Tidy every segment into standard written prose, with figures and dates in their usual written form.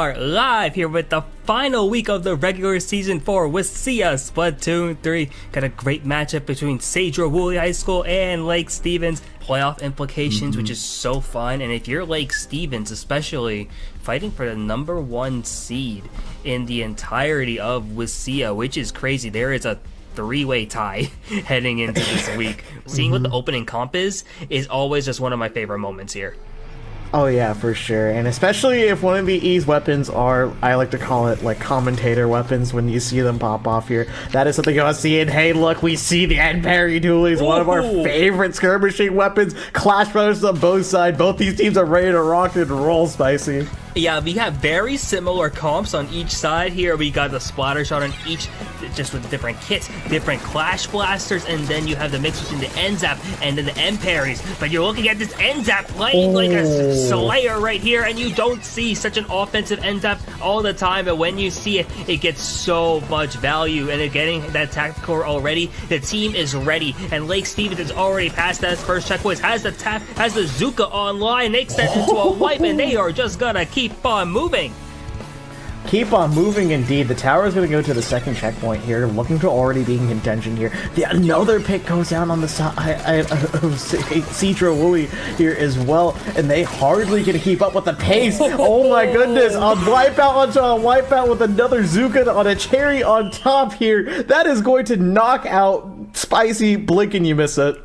are live here with the final week of the regular season for WSSEA Splatoon 3. Got a great matchup between Sedro-Woolley High School and Lake Stevens. Playoff implications, which is so fun. And if you're Lake Stevens, especially fighting for the #1 seed in the entirety of WSSEA, which is crazy. There is a three-way tie heading into this week. Seeing what the opening comp is always just one of my favorite moments here. Oh yeah, for sure. And especially if one of these weapons are, I like to call it like commentator weapons, when you see them pop off here. That is something you want to see. And hey, look, we see the end parry dualies, one of our favorite skirmishing weapons. Clash Brothers on both sides. Both these teams are ready to rock and roll, Spicy. Yeah, we have very similar comps on each side here. We got the splatter shot on each, just with different kits, different clash blasters, and then you have the mix between the end zap and then the end parries. But you're looking at this end zap playing like a slayer right here, and you don't see such an offensive end zap all the time. But when you see it, it gets so much value, and getting that tactical already. The team is ready, and Lake Stevens is already past that first checkpoint. Has the Zuka online, makes that into a wipe, and they are just gonna keep on moving. Keep on moving, indeed. The tower is going to go to the second checkpoint here, looking to already be in contention here. Another pick goes down on the side of Sedro-Woolley here as well, and they hardly can keep up with the pace. Oh my goodness, on wipeout onto a wipeout with another Zuka on a cherry on top here. That is going to knock out Spicy. Blink and you miss it.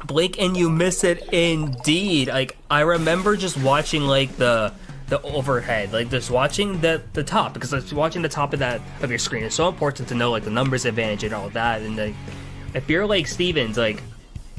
Blink and you miss it indeed. Like, I remember just watching like the overhead, like just watching the top, because like, watching the top of your screen is so important to know like the numbers advantage and all that. And like, if you're like Stevens, like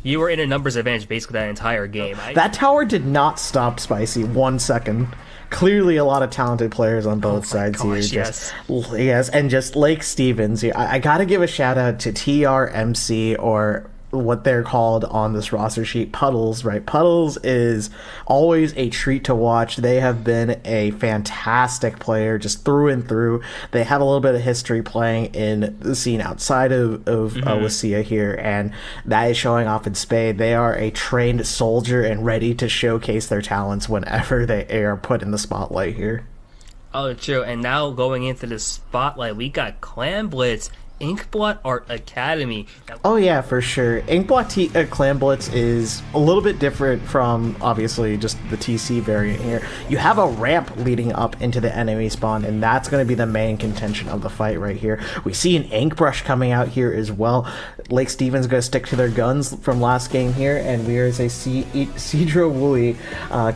you were in a numbers advantage basically that entire game. That tower did not stop Spicy 1 second. Clearly a lot of talented players on both sides here. Yes, and just Lake Stevens. I gotta give a shout out to TRMC, or what they're called on this roster sheet, Puddles, right? Puddles is always a treat to watch. They have been a fantastic player just through and through. They have a little bit of history playing in the scene outside of WSSEA here, and that is showing off in spade. They are a trained soldier and ready to showcase their talents whenever they are put in the spotlight here. Oh, true. And now going into the spotlight, we got Clan Blitz, Inkblot Art Academy. Oh yeah, for sure. Inkblot Clan Blitz is a little bit different from obviously just the TC variant here. You have a ramp leading up into the enemy spawn, and that's going to be the main contention of the fight right here. We see an ink brush coming out here as well. Lake Stevens going to stick to their guns from last game here, and we are as a Sedro-Woolley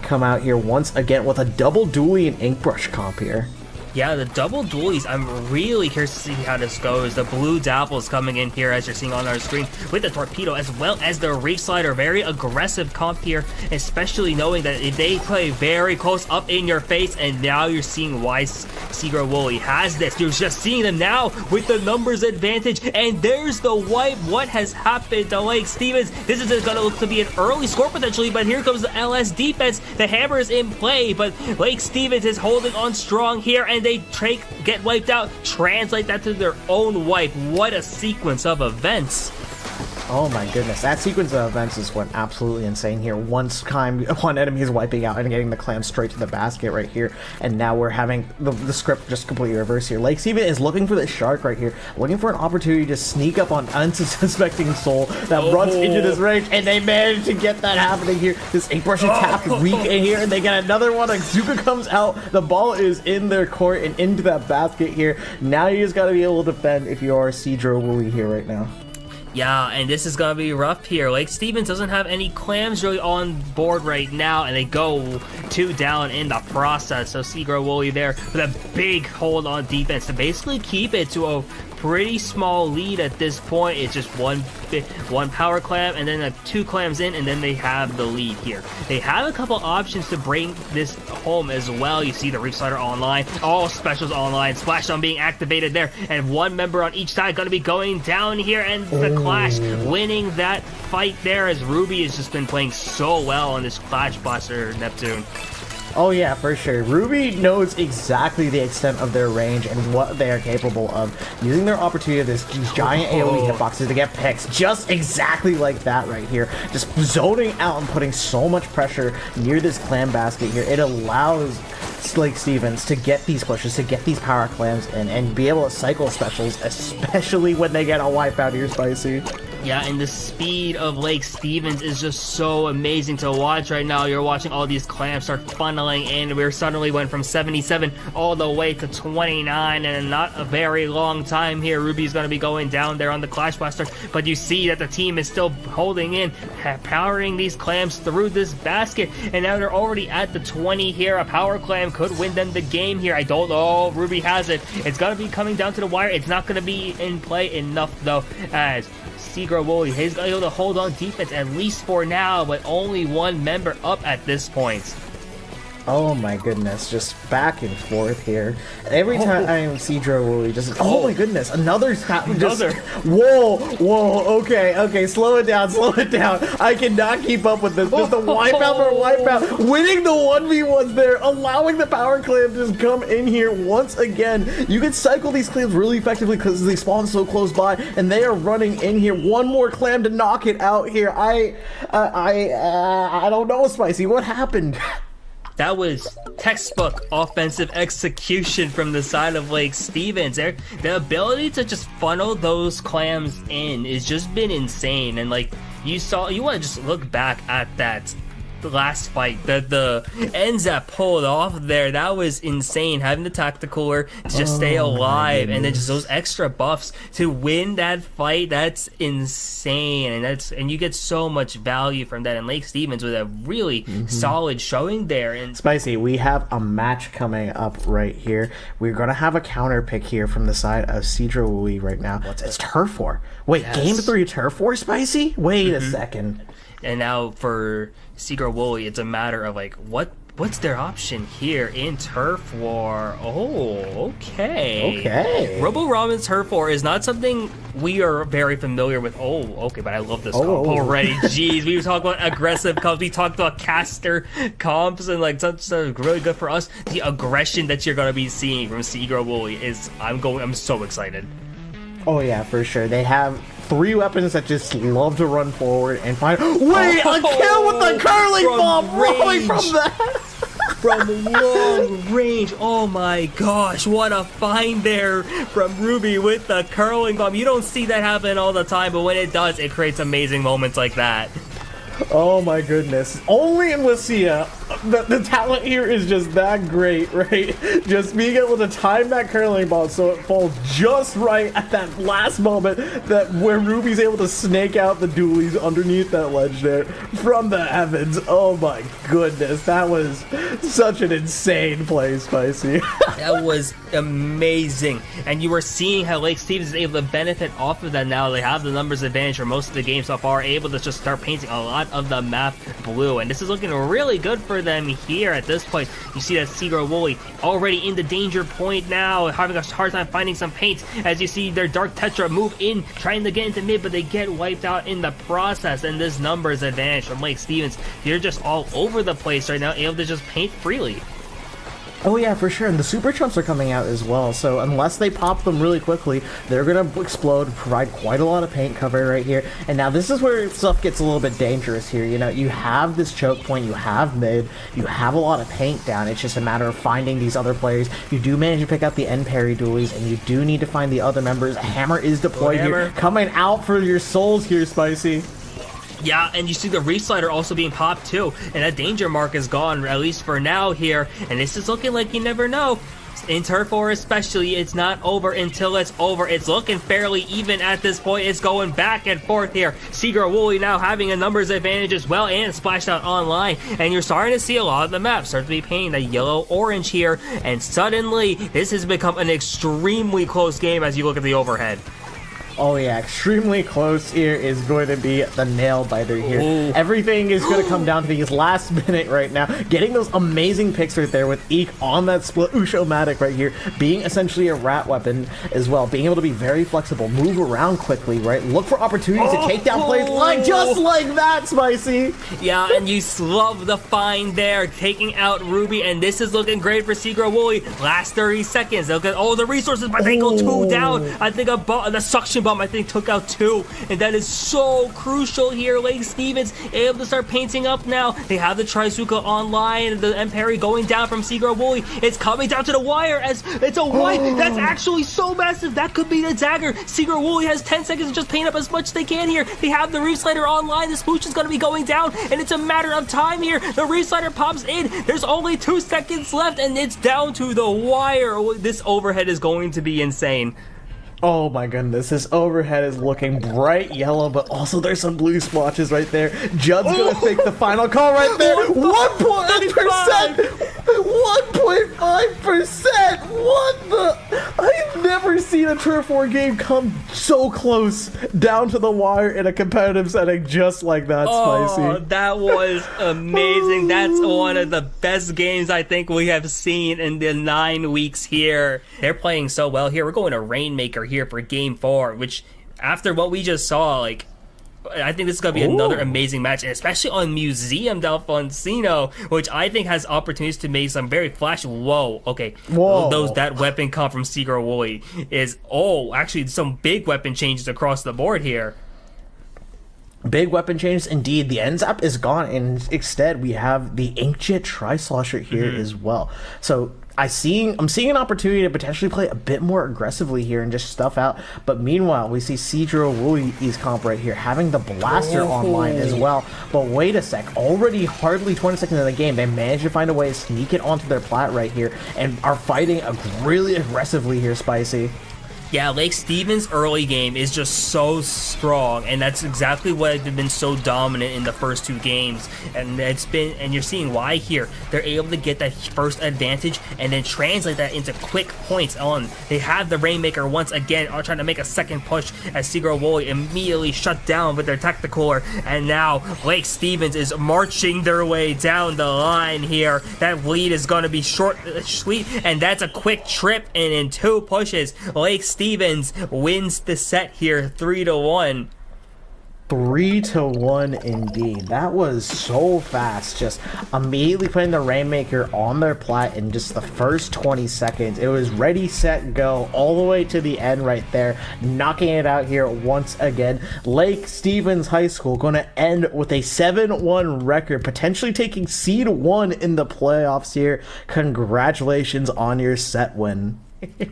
come out here once again with a double dually and ink brush comp here. Yeah, the double dualies, I'm really curious to see how this goes. The blue dapples coming in here, as you're seeing on our screen, with the torpedo, as well as the reef slider. Very aggressive comp here, especially knowing that if they play very close up in your face, and now you're seeing why Sedro-Woolley has this. You're just seeing them now with the numbers advantage, and there's the wipe. What has happened to Lake Stevens? This is going to look to be an early score potentially, but here comes the LS defense. The hammer is in play, but Lake Stevens is holding on strong here, and they get wiped out. Translate that to their own wipe. What a sequence of events. Oh my goodness, that sequence of events is went absolutely insane here. One enemy is wiping out and getting the clam straight to the basket right here, and now we're having the script just completely reversed here. Lake Stevens is looking for the shark right here, looking for an opportunity to sneak up on unsuspecting soul that runs into this range, and they managed to get that happening here. This ink brush attack weak in here, and they get another one. Like Zuka comes out, the ball is in their court and into that basket here. Now you just got to be able to defend if you are Sedro-Woolley here right now. Yeah, and this is going to be rough here. Lake Stevens doesn't have any clams really on board right now, and they go 2 down in the process. So Sedro-Woolley there with a big hold on defense to basically keep it to a pretty small lead at this point. It's just one power clam and then 2 clams in, and then they have the lead here. They have a couple options to bring this home as well. You see the reef slider online, all specials online, splashdown being activated there, and 1 member on each side going to be going down here, and the Clash winning that fight there, as Ruby has just been playing so well on this Clash Blaster Neptune. Oh yeah, for sure. Ruby knows exactly the extent of their range and what they are capable of, using their opportunity of these giant AoE hitboxes to get picks, just exactly like that right here. Just zoning out and putting so much pressure near this clam basket here. It allows Lake Stevens to get these pushes, to get these power clams in, and be able to cycle specials, especially when they get a wipeout here, Spicy. Yeah, and the speed of Lake Stevens is just so amazing to watch right now. You're watching all these clams start funneling in. We suddenly went from 77 all the way to 29, and in not a very long time here, Ruby's going to be going down there on the Clash Blaster. But you see that the team is still holding in, powering these clams through this basket, and now they're already at the 20 here. A power clam could win them the game here. I don't know. Ruby has it. It's going to be coming down to the wire. It's not going to be in play enough, though, as Sedro-Woolley is able to hold on defense, at least for now, but only one member up at this point. Oh my goodness, just back and forth here. Every time Sedro-Woolley just, oh my goodness, another. Whoa, okay, slow it down. I cannot keep up with this. Just a wipeout for wipeout, winning the 1v1s there, allowing the power clam to just come in here once again. You can cycle these clams really effectively because they spawn so close by, and they are running in here. One more clam to knock it out here. I don't know, Spicy, what happened? That was textbook offensive execution from the side of Lake Stevens. The ability to just funnel those clams in has just been insane. And like you want to just look back at that last fight, the ends that pulled off there, that was insane. Having the tactical to just stay alive, and then just those extra buffs to win that fight, that's insane. And you get so much value from that. And Lake Stevens with a really solid showing there. And Spicy, we have a match coming up right here. We're gonna have a counter pick here from the side of Sedro-Woolley right now. It's Turf War. Wait, yes. Game 3 Turf War, Spicy? Wait a second. And now for Sedro-Woolley, it's a matter of like, what's their option here in Turf War? Oh, okay. Robo-Ramen Turf War is not something we are very familiar with. Oh, okay, but I love this comp already. Jeez, we talked about aggressive comps. We talked about caster comps, and like such really good for us. The aggression that you're gonna be seeing from Sedro-Woolley is, I'm so excited. Oh yeah, for sure. They have 3 weapons that just love to run forward and find. Wait, a kill with the curling bomb rolling from that. From long range. Oh my gosh, what a find there from Ruby with the curling bomb. You don't see that happen all the time, but when it does, it creates amazing moments like that. Oh my goodness. Only in WSSEA, the talent here is just that great, right? Just being able to time that curling ball so it falls just right at that last moment that where Ruby's able to snake out the dualies underneath that ledge there from the heavens. Oh my goodness. That was such an insane play, Spicy. That was amazing. And you were seeing how Lake Stevens is able to benefit off of that now. They have the numbers advantage for most of the game so far, able to just start painting a lot of the map blue, and this is looking really good for them here at this point. You see that Sedro-Woolley already in the danger point now, having a hard time finding some paint, as you see their Dark Tetra move in, trying to get into mid, but they get wiped out in the process, and this numbers advantage from Lake Stevens. They're just all over the place right now, able to just paint freely. Oh yeah, for sure, and the super chumps are coming out as well, so unless they pop them really quickly, they're gonna explode, provide quite a lot of paint cover right here. And now this is where stuff gets a little bit dangerous here. You know, you have this choke point, you have mid, you have a lot of paint down. It's just a matter of finding these other players. You do manage to pick out the end parry dualies, and you do need to find the other members. Hammer is deployed here, coming out for your souls here, Spicy. Yeah, and you see the reslider also being popped too, and that danger mark is gone, at least for now here, and this is looking like you never know. In Turf War especially, it's not over until it's over. It's looking fairly even at this point. It's going back and forth here. Sedro-Woolley now having a numbers advantage as well, and splashed out online, and you're starting to see a lot of the map start to be painting the yellow-orange here, and suddenly this has become an extremely close game as you look at the overhead. Oh yeah, extremely close here is going to be the nail biter here. Ooh. Everything is going to come down to these last minute right now. Getting those amazing picks right there with Eek on that split Usho-matic right here, being essentially a rat weapon as well, being able to be very flexible, move around quickly, right? Look for opportunities to take down players just like that, Spicy. Yeah, and you love the find there, taking out Ruby, and this is looking great for Sedro-Woolley. Last 30 seconds. They'll get all the resources, but they go 2 down. I think the suction bomb, I think, took out 2, and that is so crucial here. Lake Stevens able to start painting up now. They have the Trizuka online, the Emperi going down from Sedro-Woolley. It's coming down to the wire as it's a wipe. That's actually so massive. That could be the dagger. Sedro-Woolley has 10 seconds to just paint up as much as they can here. They have the Reef Slider online. The Smooch is going to be going down, and it's a matter of time here. The Reef Slider pops in. There's only 2 seconds left, and it's down to the wire. This overhead is going to be insane. Oh my goodness, this overhead is looking bright yellow, but also there's some blue splotches right there. Judd's gonna take the final call right there. 1.8%! 1.5%! What the? I've never seen a Turf War game come so close down to the wire in a competitive setting just like that, Spicy. Oh, that was amazing. That's one of the best games I think we have seen in the 9 weeks here. They're playing so well here. We're going to Rainmaker here for game 4, which after what we just saw, like, I think this is going to be another amazing match, and especially on Museum Delfonsino, which I think has opportunities to make some very flashy. Whoa, okay. Whoa. That weapon comp from Sedro-Woolley is, actually some big weapon changes across the board here. Big weapon changes indeed. The Enzap is gone, and instead we have the Inkjet Tri-Slosher here as well. So I'm seeing an opportunity to potentially play a bit more aggressively here and just stuff out. But meanwhile, we see Sedro-Woolley's comp right here having the Blaster online as well. But wait a sec, already hardly 20 seconds in the game, they managed to find a way to sneak it onto their plat right here and are fighting really aggressively here, Spicy. Yeah, Lake Stevens' early game is just so strong, and that's exactly what has been so dominant in the first 2 games. And you're seeing why here. They're able to get that first advantage and then translate that into quick points on. They have the Rainmaker once again trying to make a second push as Sedro-Woolley immediately shut down with their Tacticooler, and now Lake Stevens is marching their way down the line here. That lead is going to be short, sweet, and that's a quick trip, and in 2 pushes, Lake Stevens wins the set here 3-1. 3-1 indeed. That was so fast. Just immediately putting the Rainmaker on their plat in just the first 20 seconds. It was ready, set, go all the way to the end right there, knocking it out here once again. Lake Stevens High School going to end with a 7-1 record, potentially taking seed 1 in the playoffs here. Congratulations on your set win.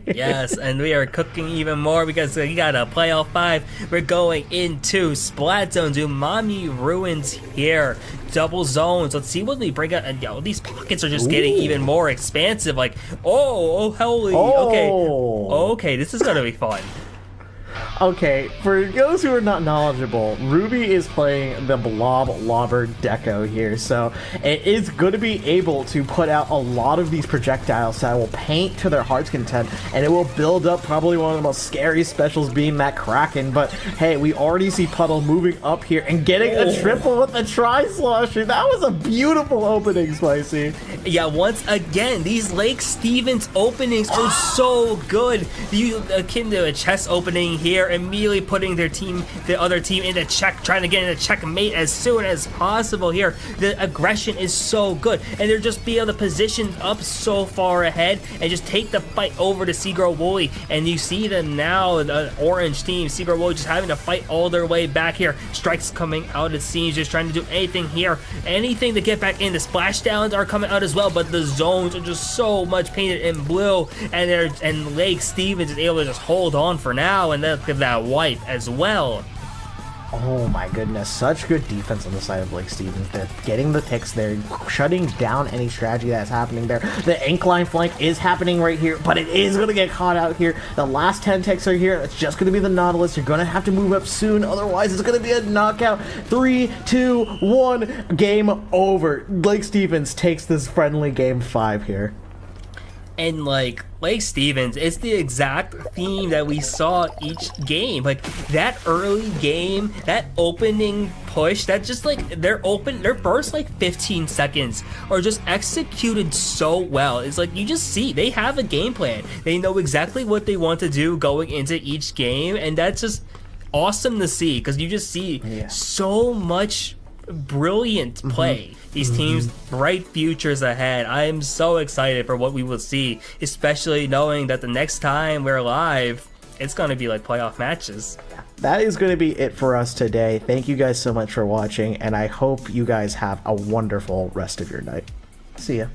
Yes, and we are cooking even more because we got a playoff 5. We're going into Splatoon. Umami Ruins here. Double zones. Let's see what we bring out. And these pockets are just getting even more expansive. Like, holy. Okay, this is gonna be fun. Okay, for those who are not knowledgeable, Ruby is playing the Blob Lobber Deco here, so it is going to be able to put out a lot of these projectiles that will paint to their heart's content, and it will build up probably one of the most scary specials being that Kraken. But hey, we already see Puddle moving up here and getting a triple with the Tri-Slosher. That was a beautiful opening, Spicy. Yeah, once again, these Lake Stevens openings are so good. You akin to a chess opening here, immediately putting the other team into check, trying to get in a checkmate as soon as possible here. The aggression is so good, and they're just being able to position up so far ahead and just take the fight over to Sedro-Woolley. And you see them now, the orange team, Sedro-Woolley, just having to fight all their way back here. Strikes coming out, it seems, just trying to do anything here, anything to get back in. The splashdowns are coming out as well, but the zones are just so much painted in blue, and Lake Stevens is able to just hold on for now, and then give that wipe as well. Oh my goodness, such good defense on the side of Lake Stevens. They're getting the picks there, shutting down any strategy that's happening there. The incline flank is happening right here, but it is going to get caught out here. The last 10 ticks are here. It's just going to be the Nautilus. You're going to have to move up soon, otherwise it's going to be a knockout. 3, 2, 1, game over. Lake Stevens takes this friendly game 5 here. And like Lake Stevens, it's the exact theme that we saw each game. Like that early game, that opening push, that just like their first like 15 seconds are just executed so well. It's like you just see they have a game plan. They know exactly what they want to do going into each game, and that's just awesome to see because you just see so much brilliant play. These teams, bright futures ahead. I am so excited for what we will see, especially knowing that the next time we're live, it's going to be like playoff matches. That is going to be it for us today. Thank you guys so much for watching, and I hope you guys have a wonderful rest of your night. See ya.